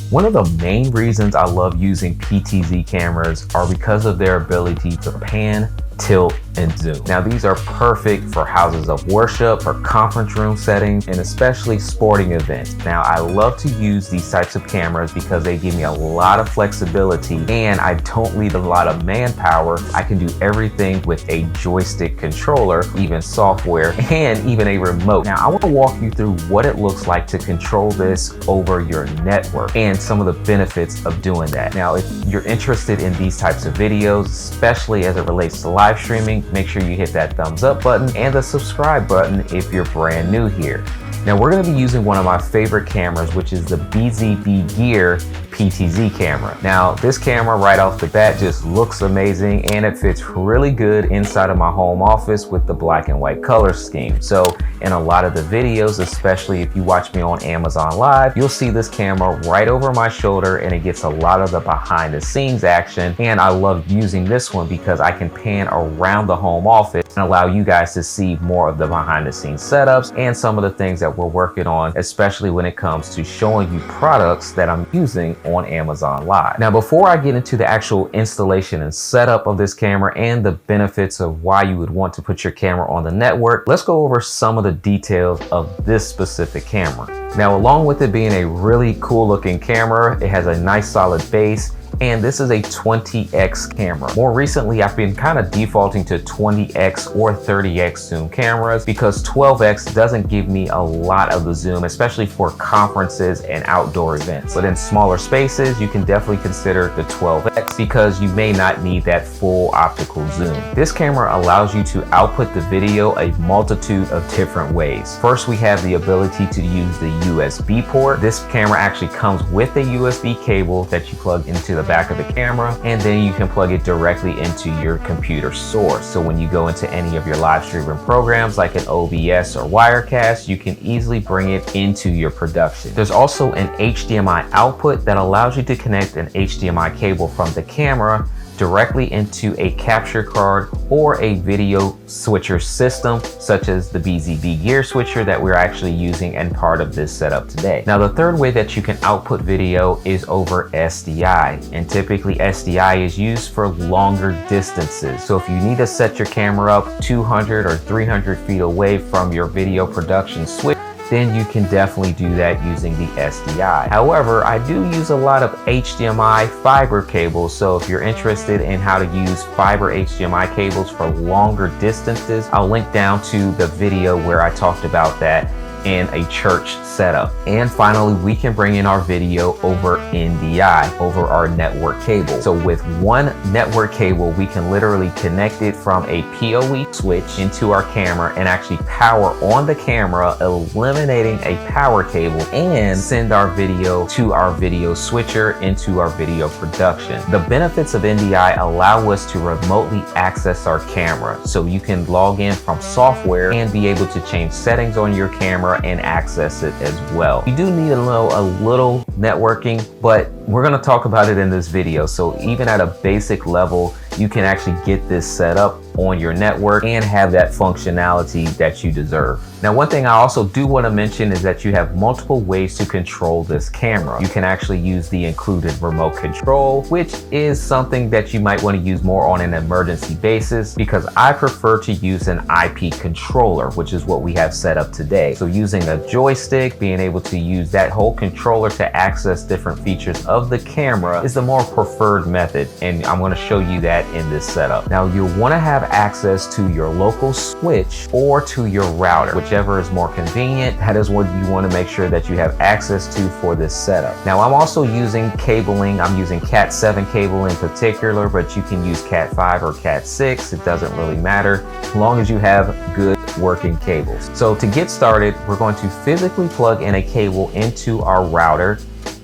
One of the main reasons I love using PTZ cameras are because of their ability to pan, tilt, and zoom. Now these are perfect for houses of worship, for conference room settings, and especially sporting events. Now I love to use these types of cameras because they give me a lot of flexibility and I don't need a lot of manpower. I can do everything with a joystick controller, even software, and even a remote. Now I want to walk you through what it looks like to control this over your network and some of the benefits of doing that. Now if you're interested in these types of videos, especially as it relates to live streaming, make sure you hit that thumbs up button and the subscribe button if you're brand new here. Now we're going to be using one of my favorite cameras, which is the Bzb Gear PTZ Camera. Now this camera right off the bat just looks amazing and it fits really good inside of my home office with the black and white color scheme. So in a lot of the videos, especially if you watch me on Amazon Live, you'll see this camera right over my shoulder and it gets a lot of the behind the scenes action. And I love using this one because I can pan around the home office and allow you guys to see more of the behind the scenes setups and some of the things that we're working on, especially when it comes to showing you products that I'm using on Amazon Live. Now, before I get into the actual installation and setup of this camera and the benefits of why you would want to put your camera on the network, let's go over some of the details of this specific camera. Now, along with it being a really cool looking camera, it has a nice solid base. And this is a 20x camera. More recently, I've been kind of defaulting to 20x or 30x zoom cameras because 12x doesn't give me a lot of the zoom, especially for conferences and outdoor events. But in smaller spaces, you can definitely consider the 12x because you may not need that full optical zoom. This camera allows you to output the video a multitude of different ways. First, we have the ability to use the USB port. This camera actually comes with a USB cable that you plug into the back of the camera, and then you can plug it directly into your computer source. So when you go into any of your live streaming programs like an OBS or Wirecast, you can easily bring it into your production. There's also an HDMI output that allows you to connect an HDMI cable from the camera directly into a capture card or a video switcher system, such as the Bzb Gear switcher that we're actually using and part of this setup today. Now, the third way that you can output video is over SDI, and typically SDI is used for longer distances. So if you need to set your camera up 200 or 300 feet away from your video production switch, then you can definitely do that using the SDI. However, I do use a lot of HDMI fiber cables, so if you're interested in how to use fiber HDMI cables for longer distances, I'll link down to the video where I talked about that in a church setup. And finally, we can bring in our video over NDI, over our network cable. So with one network cable, we can literally connect it from a PoE switch into our camera and actually power on the camera, eliminating a power cable, and send our video to our video switcher into our video production. The benefits of NDI allow us to remotely access our camera. So you can log in from software and be able to change settings on your camera and access it as well. You do need to know a little networking, but we're going to talk about it in this video. So even at a basic level, you can actually get this set up on your network and have that functionality that you deserve. Now, one thing I also do want to mention is that you have multiple ways to control this camera. You can actually use the included remote control, which is something that you might want to use more on an emergency basis, because I prefer to use an IP controller, which is what we have set up today. So using a joystick, being able to use that whole controller to access different features of the camera is the more preferred method, and I'm going to show you that in this setup. Now, you'll want to have access to your local switch or to your router, whichever is more convenient. That is what you want to make sure that you have access to for this setup. Now, I'm also using cabling. I'm using Cat 7 cable in particular, but you can use Cat 5 or Cat 6. It doesn't really matter as long as you have good working cables. So to get started, we're going to physically plug in a cable into our router,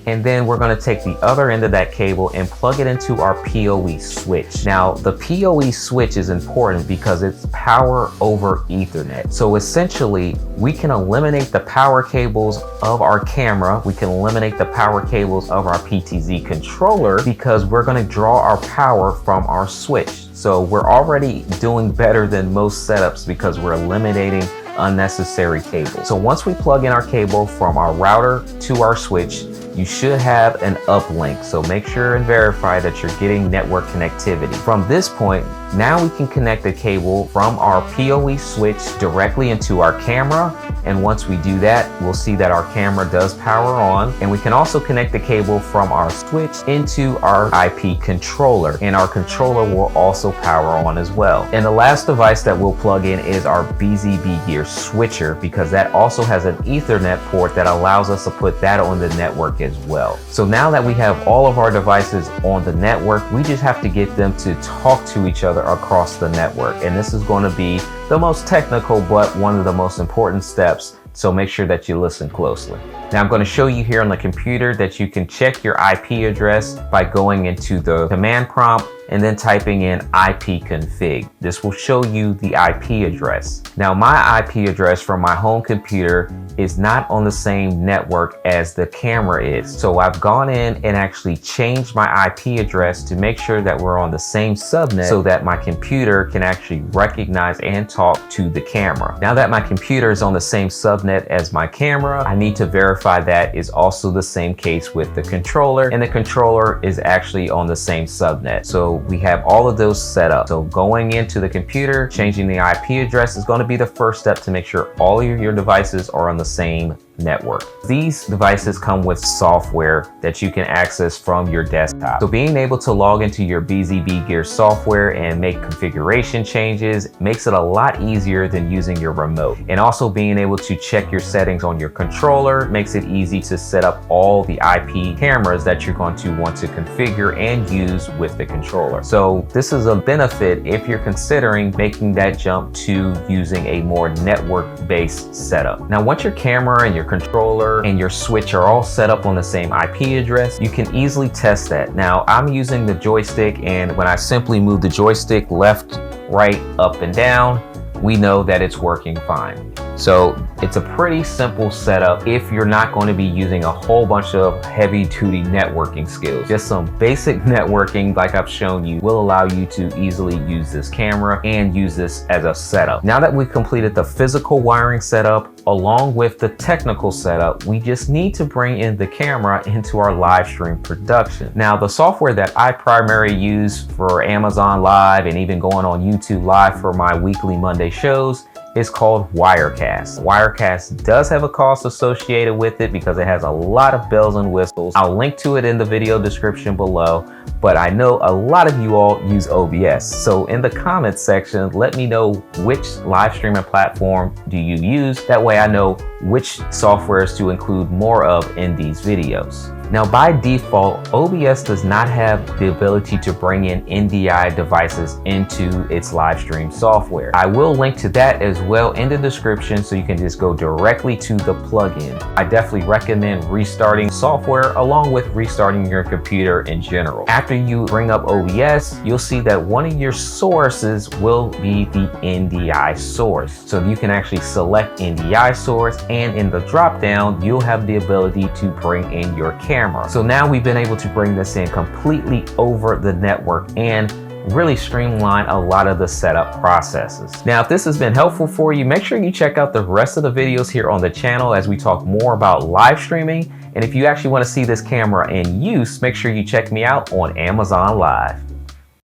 and then we're going to take the other end of that cable and plug it into our PoE switch. Now, the PoE switch is important because it's power over Ethernet. So essentially, we can eliminate the power cables of our camera. We can eliminate the power cables of our PTZ controller because we're going to draw our power from our switch. So we're already doing better than most setups because we're eliminating unnecessary cables. So once we plug in our cable from our router to our switch, you should have an uplink. So make sure and verify that you're getting network connectivity. From this point, now we can connect the cable from our PoE switch directly into our camera. And once we do that, we'll see that our camera does power on. And we can also connect the cable from our switch into our IP controller. And our controller will also power on as well. And the last device that we'll plug in is our Bzb Gear switcher, because that also has an Ethernet port that allows us to put that on the network as well. So now that we have all of our devices on the network, we just have to get them to talk to each other across the network. And this is going to be the most technical, but one of the most important steps. So make sure that you listen closely. Now I'm going to show you here on the computer that you can check your IP address by going into the command prompt and then typing in ipconfig. This will show you the IP address. Now my IP address from my home computer is not on the same network as the camera is. So I've gone in and actually changed my IP address to make sure that we're on the same subnet so that my computer can actually recognize and talk to the camera. Now that my computer is on the same subnet as my camera, I need to verify that is also the same case with the controller, and the controller is actually on the same subnet. So we have all of those set up. So going into the computer, changing the IP address is going to be the first step to make sure all of your devices are on the same network. These devices come with software that you can access from your desktop. So being able to log into your Bzb Gear software and make configuration changes makes it a lot easier than using your remote. And also being able to check your settings on your controller makes it easy to set up all the IP cameras that you're going to want to configure and use with the controller. So this is a benefit if you're considering making that jump to using a more network-based setup. Now, once your camera and your controller and your switch are all set up on the same IP address, you can easily test that. Now, I'm using the joystick, and when I simply move the joystick left, right, up, and down, we know that it's working fine. So it's a pretty simple setup if you're not going to be using a whole bunch of heavy-duty networking skills. Just some basic networking, like I've shown you, will allow you to easily use this camera and use this as a setup. Now that we've completed the physical wiring setup along with the technical setup, we just need to bring in the camera into our live stream production. Now, the software that I primarily use for Amazon Live and even going on YouTube Live for my weekly Monday shows is called Wirecast. Wirecast does have a cost associated with it because it has a lot of bells and whistles. I'll link to it in the video description below, but I know a lot of you all use OBS. So in the comments section, let me know which live streaming platform do you use. That way I know which softwares to include more of in these videos. Now, by default, OBS does not have the ability to bring in NDI devices into its live stream software. I will link to that as well in the description so you can just go directly to the plugin. I definitely recommend restarting software along with restarting your computer in general. After you bring up OBS, you'll see that one of your sources will be the NDI source. So you can actually select NDI source, and in the drop down, you'll have the ability to bring in your camera. So now we've been able to bring this in completely over the network and really streamline a lot of the setup processes. Now, if this has been helpful for you, make sure you check out the rest of the videos here on the channel as we talk more about live streaming. And if you actually want to see this camera in use, make sure you check me out on Amazon Live.